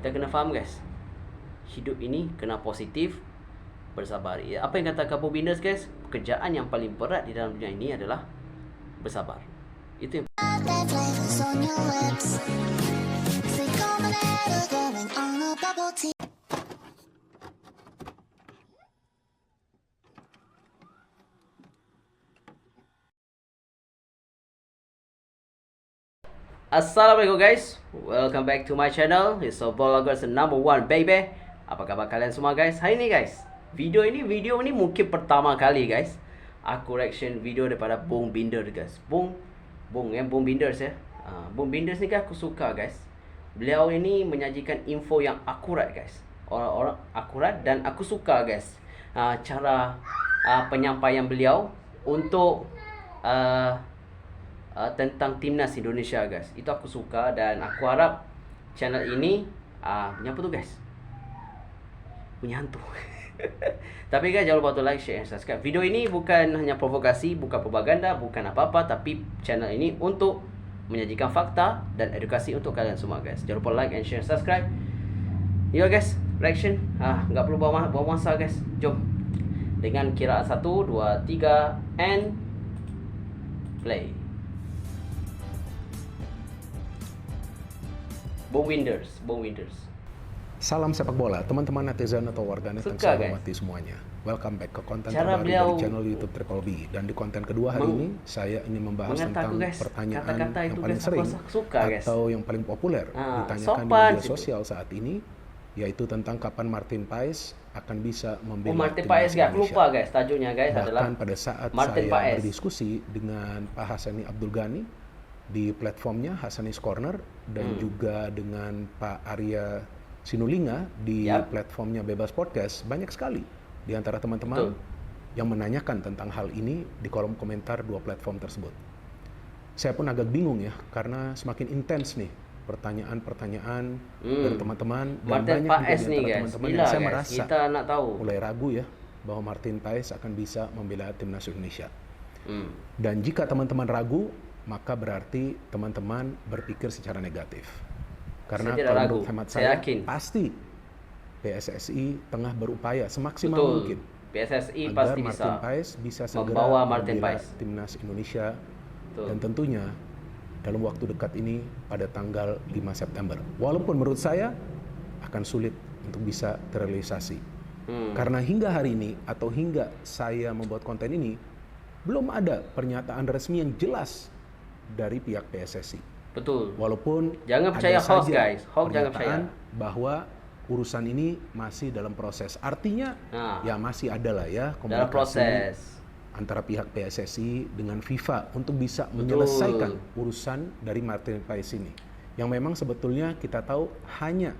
Kita kena faham guys, hidup ini kena positif, bersabar. Apa yang kata Kapo Binders guys, pekerjaan yang paling berat di dalam dunia ini adalah bersabar. Itu yang Assalamualaikum guys, welcome back to my channel. It's so vloggers number one baby. Apa kabar kalian semua guys? Hari ini guys, video ini mungkin pertama kali guys aku reaction video daripada Bung Binder guys. Bung Binders ya. Bung Binders ni kan aku suka guys. Beliau ini menyajikan info yang akurat guys. Orang-orang akurat dan aku suka guys. Cara penyampaian beliau untuk tentang timnas Indonesia guys. Itu aku suka dan aku harap channel ini punya apa tu guys? Punya hantu. Tapi guys, jangan lupa untuk like, share, and subscribe. Video ini bukan hanya provokasi, bukan propaganda, bukan apa-apa, tapi channel ini untuk menyajikan fakta dan edukasi untuk kalian semua guys. Jangan lupa like and share, subscribe. Yo guys, reaction. Nggak perlu bawa masa guys. Jom. Dengan kiraan 1, 2, 3 and play. Bung Winders. Salam sepak bola, teman-teman netizen atau warganet yang saya hormati semuanya. Welcome back ke konten terbaru dari channel YouTube Triple B. Dan di konten kedua hari ini, saya ingin membahas tentang pertanyaan yang paling sering atau yang paling populer ditanyakan di media sosial saat ini, yaitu tentang kapan Martin Paes akan bisa membela timnas Indonesia. Lupa guys, tajuknya guys adalah bahkan pada saat saya berdiskusi dengan Pak Hasani Abdul Ghani di platformnya Hasanis Corner dan juga dengan Pak Arya Sinulinga di platformnya Bebas Podcast, banyak sekali di antara teman-teman yang menanyakan tentang hal ini di kolom komentar dua platform tersebut. Saya pun agak bingung ya, karena semakin intens nih pertanyaan-pertanyaan dari teman-teman dan banyak juga di antara teman-teman yang saya merasa kita nak tahu, mulai ragu ya bahwa Martin Paes akan bisa membela timnas Indonesia. Dan jika teman-teman ragu, maka berarti teman-teman berpikir secara negatif. Karena kalau menurut hemat saya pasti PSSI tengah berupaya semaksimal mungkin PSSI agar pasti Martin Paes bisa segera membawa Martin membela Paes timnas Indonesia. Dan tentunya dalam waktu dekat ini pada tanggal 5 September. Walaupun menurut saya akan sulit untuk bisa terrealisasi. Karena hingga hari ini atau hingga saya membuat konten ini belum ada pernyataan resmi yang jelas dari pihak PSSI. Betul. Walaupun jangan percaya hoax guys. Hoax jangan percaya. Bahwa urusan ini masih dalam proses. Artinya ya masih ada lah ya komunikasi antara pihak PSSI dengan FIFA untuk bisa menyelesaikan urusan dari Martin Paes ini. Yang memang sebetulnya kita tahu hanya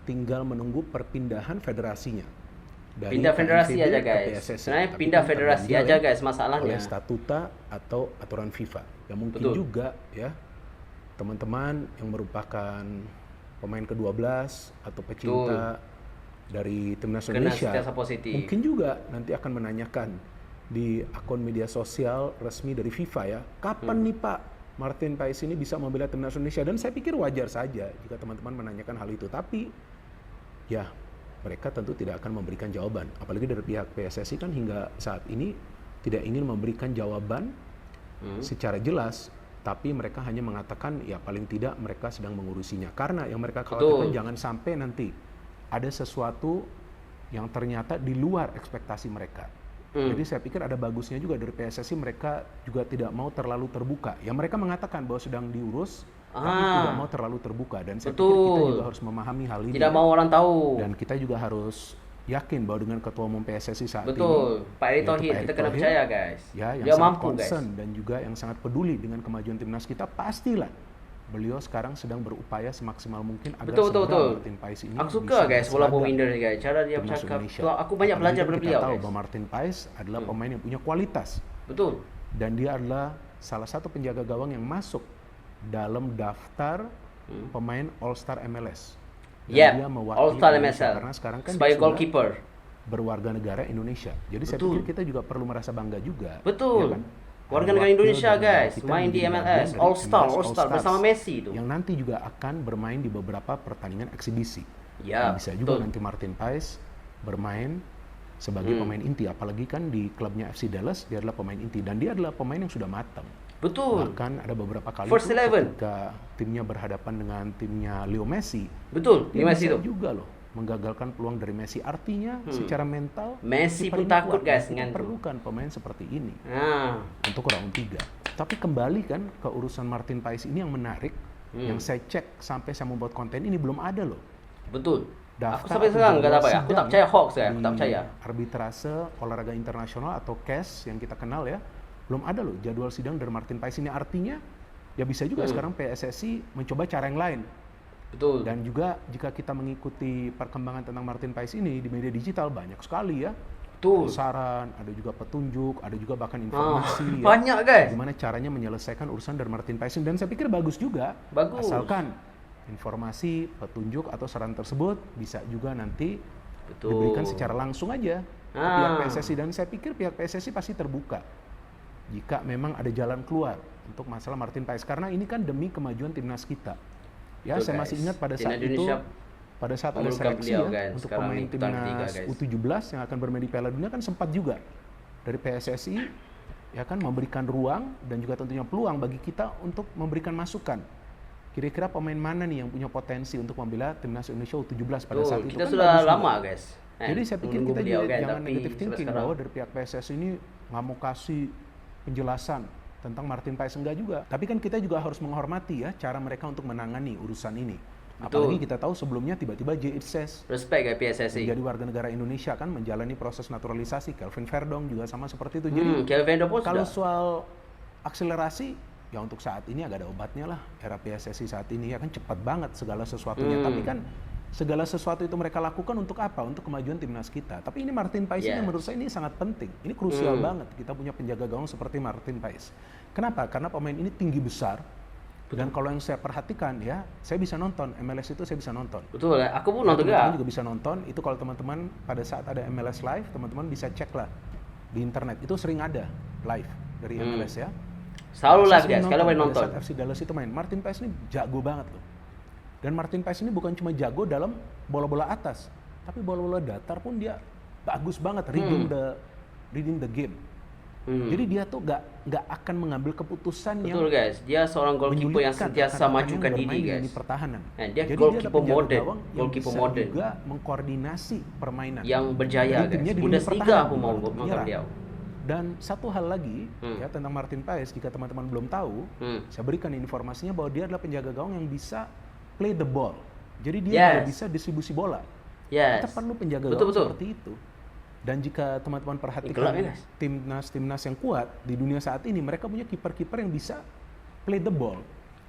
tinggal menunggu perpindahan federasinya. Dari pindah federasi KNVB aja guys. Sebenarnya pindah federasi aja guys masalahnya. Oleh statuta atau aturan FIFA. Ya mungkin juga ya teman-teman yang merupakan pemain ke-12 atau pecinta dari timnas Indonesia mungkin juga nanti akan menanyakan di akun media sosial resmi dari FIFA ya, kapan nih Pak Martin Paes ini bisa membela timnas Indonesia? Dan saya pikir wajar saja jika teman-teman menanyakan hal itu, tapi ya mereka tentu tidak akan memberikan jawaban, apalagi dari pihak PSSI kan hingga saat ini tidak ingin memberikan jawaban secara jelas, tapi mereka hanya mengatakan ya paling tidak mereka sedang mengurusinya, karena yang mereka khawatirkan jangan sampai nanti ada sesuatu yang ternyata di luar ekspektasi mereka. Jadi saya pikir ada bagusnya juga dari PSSI, mereka juga tidak mau terlalu terbuka. Ya mereka mengatakan bahwa sedang diurus, tapi tidak mau terlalu terbuka, dan saya pikir kita juga harus memahami hal ini. Tidak mau orang tahu. Dan kita juga harus yakin bahwa dengan ketua umum PSSI saat ini, Pak Erick Thohir, kita kena percaya guys. Ya, yang dia sangat mampu concern guys, dan juga yang sangat peduli dengan kemajuan timnas kita, pastilah beliau sekarang sedang berupaya semaksimal mungkin agar Martin Paes ini aku suka guys bola Bung Binder guys, cara dia bercakap. Aku banyak belajar dari beliau. Kita tahu bahwa Martin Paes adalah pemain yang punya kualitas. Betul. Dan dia adalah salah satu penjaga gawang yang masuk dalam daftar pemain All Star MLS. Dia All Star MLS karena sekarang kan sebagai goalkeeper berwarga negara Indonesia. Jadi saya pikir kita juga perlu merasa bangga juga. Betul. Ya kan? Warga negara Indonesia dari negara guys, kita main yang di menjadi MLS, bagian dari All Star timnas All-Stars bersama Messi itu. yang nanti juga akan bermain di beberapa pertandingan eksibisi. Ya, Dan bisa juga betul. nanti Martin Paes bermain sebagai pemain inti, apalagi kan di klubnya FC Dallas dia adalah pemain inti dan dia adalah pemain yang sudah matang. Betul. Bahkan ada beberapa kali First 11. ketika timnya berhadapan dengan timnya Leo Messi, Betul, dia di Messi bisa itu. juga loh menggagalkan peluang dari Messi. Artinya secara mental Messi kiper pun ini takut, kuat. guys, Kita dengan itu. perlukan pemain seperti ini Nah, untuk round 3. Tapi kembali kan ke urusan Martin Paes ini yang menarik, yang saya cek sampai saya membuat konten ini belum ada loh. betul. Aku Daftar sampai atau sekarang nggak jadwal apa ya. Aku tak sidang percaya hoax ya. Aku di tak percaya. Arbitrase olahraga internasional atau CAS yang kita kenal ya, belum ada loh jadwal sidang dari Martin Paes ini. Artinya ya bisa juga sekarang PSSI mencoba cara yang lain. Betul. Dan juga jika kita mengikuti perkembangan tentang Martin Paes ini di media digital banyak sekali ya. Betul. Ada saran, ada juga petunjuk, ada juga bahkan informasi ya, Banyak guys. gimana caranya menyelesaikan urusan dari Martin Paes ini. Dan saya pikir bagus juga. Bagus. Asalkan informasi, petunjuk atau saran tersebut bisa juga nanti Betul. diberikan secara langsung aja ke Ah. pihak PSSI. Dan saya pikir pihak PSSI pasti terbuka jika memang ada jalan keluar untuk masalah Martin Paes, karena ini kan demi kemajuan timnas kita. Ya, Betul, saya guys. masih ingat pada Timnas saat itu, Indonesia pada saat ada memerlukan seleksi beliau, ya, guys. untuk Sekarang pemain ini putaran ketiga, timnas guys. U17 yang akan bermain di Piala Dunia kan sempat juga dari PSSI ya kan memberikan ruang dan juga tentunya peluang bagi kita untuk memberikan masukan. Kira-kira pemain mana nih yang punya potensi untuk membela timnas Indonesia U17 pada saat Betul. itu Kita kan sudah bagus juga. lama guys. Jadi saya pikir menunggu kita beliau, juga kan, jangan tapi negative sampai thinking sekarang- bahwa dari pihak PSSI ini nggak mau kasih penjelasan tentang Martin Paes, enggak juga. Tapi kan kita juga harus menghormati ya cara mereka untuk menangani urusan ini. Betul. Apalagi kita tahu sebelumnya tiba-tiba J. Itses Respect guys PSSI. menjadi warga negara Indonesia kan menjalani proses naturalisasi. Kelvin Verdong juga sama seperti itu. Jadi Kelvin pun kalau sudah. soal akselerasi ya untuk saat ini agak ada obatnya lah, era PSSI saat ini ya kan cepat banget segala sesuatunya. Tapi kan segala sesuatu itu mereka lakukan untuk apa? Untuk kemajuan timnas kita. Tapi ini Martin Paes ini Yes. menurut saya ini sangat penting. Ini krusial banget kita punya penjaga gawang seperti Martin Paes. Kenapa? Karena pemain ini tinggi besar. Dan kalau yang saya perhatikan ya, saya bisa nonton MLS itu, saya bisa nonton. Betul ya. Aku pun nonton Teman-teman juga. juga bisa nonton. Itu kalau teman-teman pada saat ada MLS live, teman-teman bisa cek lah di internet. Itu sering ada live dari MLS ya. Selalu Saya live sering guys. Kalau boleh pada nonton. saat FC Dallas itu main. Martin Paes ini jago banget loh. Dan Martin Paes ini bukan cuma jago dalam bola-bola atas, tapi bola-bola datar pun dia bagus banget reading the game. Jadi dia tuh nggak akan mengambil keputusan yang Betul guys. Dia seorang goalkeeper yang menyulitkan sentiasa rekan-rekan yang majukan bermain diri di guys. lini pertahanan. Nah, dia Jadi goalkeeper adalah penjaga modern, gawang yang goalkeeper bisa modern. juga mengkoordinasi permainan. Yang berjaya Jadi guys. timnya di lini Bundesliga pertahanan, aku mau bukan makan menyerang. beliau. Dan satu hal lagi ya tentang Martin Paes, jika teman-teman belum tahu, saya berikan informasinya bahwa dia adalah penjaga gawang yang bisa play the ball. Jadi dia juga bisa distribusi bola. Yes. Kita perlu penjaga Betul, gawang betul. seperti itu. Dan jika teman-teman Gelap perhatikan ya, guys. timnas yang kuat di dunia saat ini, mereka punya kiper-kiper yang bisa play the ball.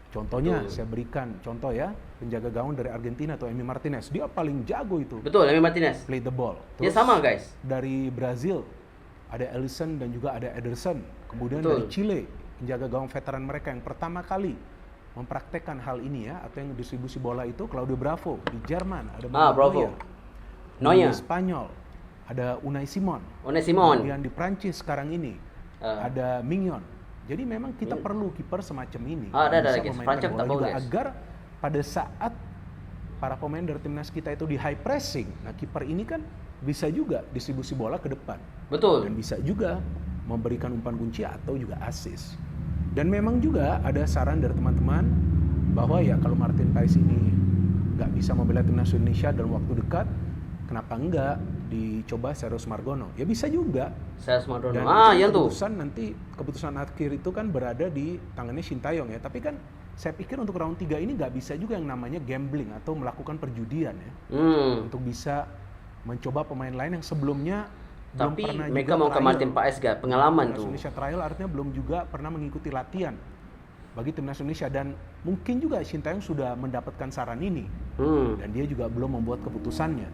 Contohnya, saya berikan contoh ya, penjaga gawang dari Argentina atau Emi Martinez, dia paling jago itu Betul, Emi Martinez. play the ball. Dia sama guys. Dari Brazil ada Alisson dan juga ada Ederson. Kemudian Betul. dari Chile, penjaga gawang veteran mereka yang pertama kali mempraktekkan hal ini ya, atau yang distribusi bola itu Claudio Bravo. Di Jerman ada Manuel Bravo. Neuer. Neuer. Di Spanyol ada Unai Simon. Unai Simon. Kemudian di Prancis sekarang ini ada Mignon. Jadi memang kita perlu kiper semacam ini. Ada yang bisa guys. memainkan Prancis bola tak juga bagus. agar pada saat para pemain dari timnas kita itu di high pressing, nah kiper ini kan bisa juga distribusi bola ke depan. Betul. Dan bisa juga memberikan umpan kunci atau juga assist. Dan memang juga ada saran dari teman-teman bahwa ya kalau Martin Paes ini nggak bisa membela timnas Indonesia dalam waktu dekat, kenapa enggak dicoba Serius Margono? Ya bisa juga. Saya Smardono. Dan Yang tuh. keputusan akhir itu kan berada di tangannya Sintayong ya. Tapi kan saya pikir untuk round 3 ini nggak bisa juga yang namanya gambling atau melakukan perjudian ya. Untuk bisa mencoba pemain lain yang sebelumnya belum Tapi pernah mereka juga mau ke trial. Martin Paes guys. Pengalaman Timnas tuh. Indonesia trial artinya belum juga pernah mengikuti latihan bagi timnas Indonesia, dan mungkin juga Sintayong sudah mendapatkan saran ini dan dia juga belum membuat keputusannya.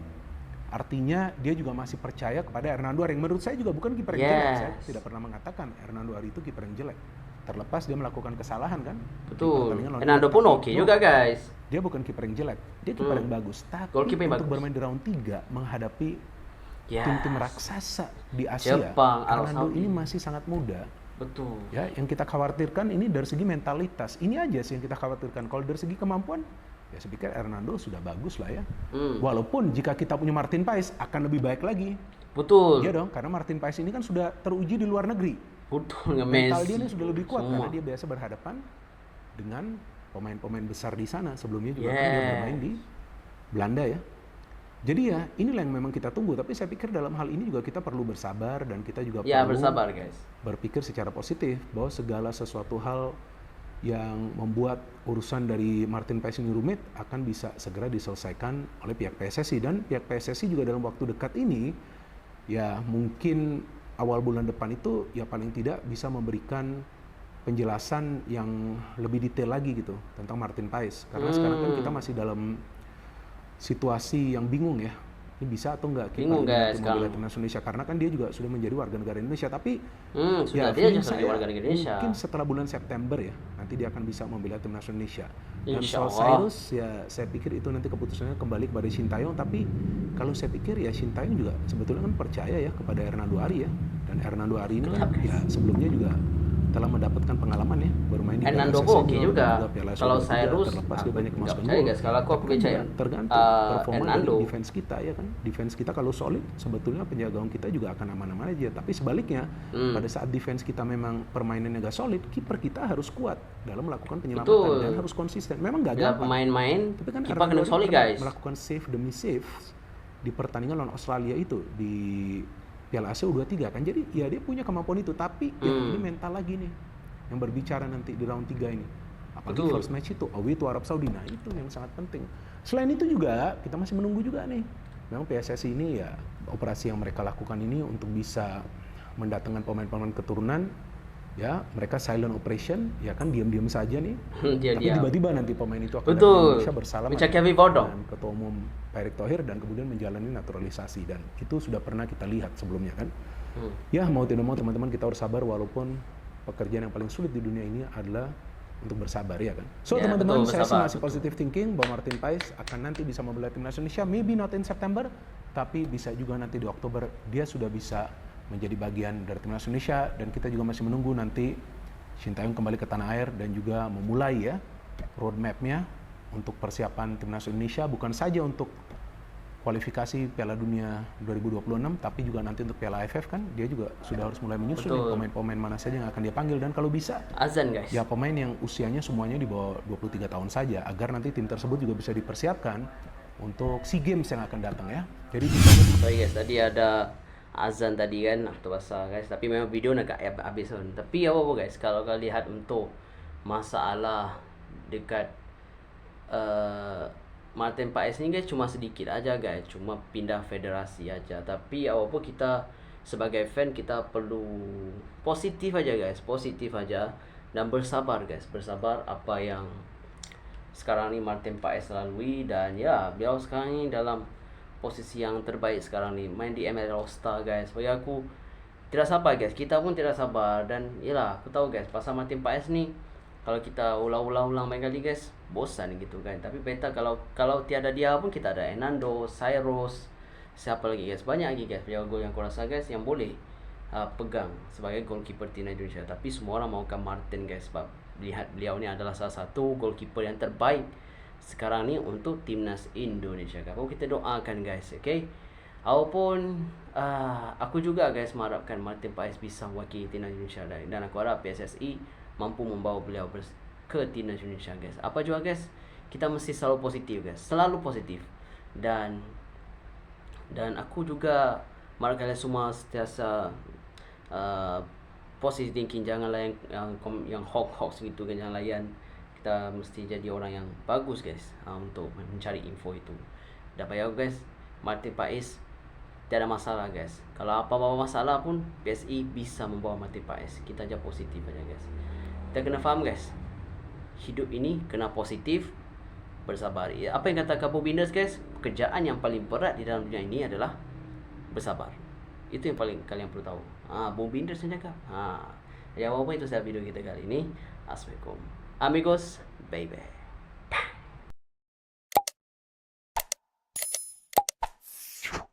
Artinya dia juga masih percaya kepada Hernando Ari yang menurut saya juga bukan kiper yang jelek. Saya tidak pernah mengatakan Hernando Ari itu kiper yang jelek. Terlepas dia melakukan kesalahan kan. di Betul. pertandingan lawan Hernando Irak. pun Tapi oke juga guys. dia bukan kiper yang jelek. Dia kiper yang bagus. Tapi Goalkeeper yang untuk bagus. bermain di round 3 menghadapi Yes. tim-tim raksasa di Asia, Jepang, Arab Hernando Saudi. ini masih sangat muda. Betul. Ya, yang kita khawatirkan ini dari segi mentalitas. Ini aja sih yang kita khawatirkan. Kalau dari segi kemampuan, ya saya pikir Hernando sudah bagus lah ya. Walaupun jika kita punya Martin Paes akan lebih baik lagi. Betul. Iya dong, karena Martin Paes ini kan sudah teruji di luar negeri. Betul, Mental Messi. dia ini sudah lebih kuat Semua. karena dia biasa berhadapan dengan pemain-pemain besar di sana. Sebelumnya juga kan dia bermain di Belanda ya. Jadi ya inilah yang memang kita tunggu. Tapi saya pikir dalam hal ini juga kita perlu bersabar dan kita juga Ya, perlu bersabar guys. berpikir secara positif bahwa segala sesuatu hal yang membuat urusan dari Martin Paes ini rumit akan bisa segera diselesaikan oleh pihak PSSI, dan pihak PSSI juga dalam waktu dekat ini ya mungkin awal bulan depan itu ya paling tidak bisa memberikan penjelasan yang lebih detail lagi gitu tentang Martin Paes, karena sekarang kan kita masih dalam situasi yang bingung ya. Ini bisa atau enggak kita Bingung, guys, membela timnas Indonesia, karena kan dia juga sudah menjadi warga negara Indonesia, tapi Sudah dia feeling jadi saya warga negara Indonesia. mungkin setelah bulan September ya nanti dia akan bisa membela timnas Indonesia. Dan Insya soal Allah. Cyrus ya saya pikir itu nanti keputusannya kembali kepada Sintayong, tapi kalau saya pikir ya Sintayong juga sebetulnya kan percaya ya kepada Hernando Ari ya, dan Hernando Ari ini kan ya sebelumnya juga telah mendapatkan pengalaman ya bermain di Hernando Piala oke Senior juga. dan Piala Kalau Asia 23, Cyrus, terlepas dia banyak nggak memasukkan percaya gol. guys. Kalau aku Tapi kan percaya. ya tergantung performa Hernando. dari defense kita ya kan. Defense kita kalau solid sebetulnya penjaga gawang kita juga akan aman-aman aja. Tapi sebaliknya pada saat defense kita memang permainannya agak solid, kiper kita harus kuat dalam melakukan penyelamatan Betul. dan harus konsisten. Memang nggak Bila gampang. pemain-main, Tapi kan kiper Hernando kena ini solid pernah guys. melakukan save demi save di pertandingan lawan Australia itu di Piala Asia U23 kan. Jadi ya dia punya kemampuan itu, tapi ya ini mental lagi nih yang berbicara nanti di round 3 ini. Apalagi first match itu away to Arab Saudi. Nah, itu yang sangat penting. Selain itu juga kita masih menunggu juga nih. Memang PSSI ini ya operasi yang mereka lakukan ini untuk bisa mendatangkan pemain-pemain keturunan ya, mereka silent operation ya kan, diam-diam saja nih. Tapi tiba-tiba nanti pemain itu akan datang ke Indonesia bersalaman dengan Ketua Umum Pak Erick Thohir dan kemudian menjalani naturalisasi, dan itu sudah pernah kita lihat sebelumnya kan. Ya mau tidak mau teman-teman kita harus sabar, walaupun pekerjaan yang paling sulit di dunia ini adalah untuk bersabar ya kan. So Ya, teman-teman, betul, saya sih bersabar, masih positive thinking bahwa Martin Paes akan nanti bisa membela timnas Indonesia, maybe not in September, tapi bisa juga nanti di Oktober dia sudah bisa menjadi bagian dari timnas Indonesia, dan kita juga masih menunggu nanti Sintayong kembali ke tanah air dan juga memulai ya roadmap-nya untuk persiapan timnas Indonesia, bukan saja untuk kualifikasi Piala Dunia 2026, tapi juga nanti untuk Piala AFF kan dia juga sudah harus mulai menyusun nih pemain-pemain mana saja yang akan dia panggil, dan kalau bisa azan guys. Ya pemain yang usianya semuanya di bawah 23 tahun saja, agar nanti tim tersebut juga bisa dipersiapkan untuk SEA Games yang akan datang ya. Jadi sorry guys, tadi ada azan tadi kan atau bahasa guys, tapi memang video agak habis kan. Tapi apa guys, kalau kalian lihat untuk masalah dekat Martin Paes ini guys cuma sedikit aja guys, cuma pindah federasi aja. Tapi apapun kita sebagai fan kita perlu positif aja guys, positif aja dan bersabar guys, bersabar apa yang sekarang ini Martin Paes lalui, dan ya beliau sekarang ini dalam posisi yang terbaik sekarang nih, main di ML All Star guys. Bagi aku tidak sabar guys, kita pun tidak sabar, dan yalah aku tahu guys pasal Martin Paes nih kalau kita ulang-ulang main kali guys bosan gitu kan. Tapi beta kalau tiada dia pun kita ada Hernando, Cyrus, siapa lagi guys, banyak lagi guys penjaga gol yang aku rasa guys yang boleh pegang sebagai goalkeeper timnas Indonesia. Tapi semua orang maukan Martin guys, sebab lihat beliau ni adalah salah satu goalkeeper yang terbaik sekarang ni untuk timnas Indonesia kan. Kita doakan guys, okay? Walaupun aku juga guys mengharapkan Martin Paes bisa wakili timnas Indonesia, dan aku harap PSSI mampu membawa beliau ke timnas Indonesia guys. Apa juga guys, kita mesti selalu positif guys, selalu positif, dan aku juga mari kalian semua sentiasa positive thinking, janganlah yang hoax gitu kan, jangan layan. Kita mesti jadi orang yang bagus guys untuk mencari info itu. Dan bagi aku guys, Martin Paes tidak ada masalah guys. Kalau apa-apa masalah pun PSI bisa membawa Martin Paes. Kita aja positif aja guys. Kita kena faham guys, hidup ini kena positif, bersabar. Apa yang kata Kapo Binders guys, pekerjaan yang paling berat di dalam dunia ini adalah bersabar. Itu yang paling kalian perlu tahu. Bung Binders yang cakap. Ya walaupun itu saya video kita kali ini. Assalamualaikum amigos, baby.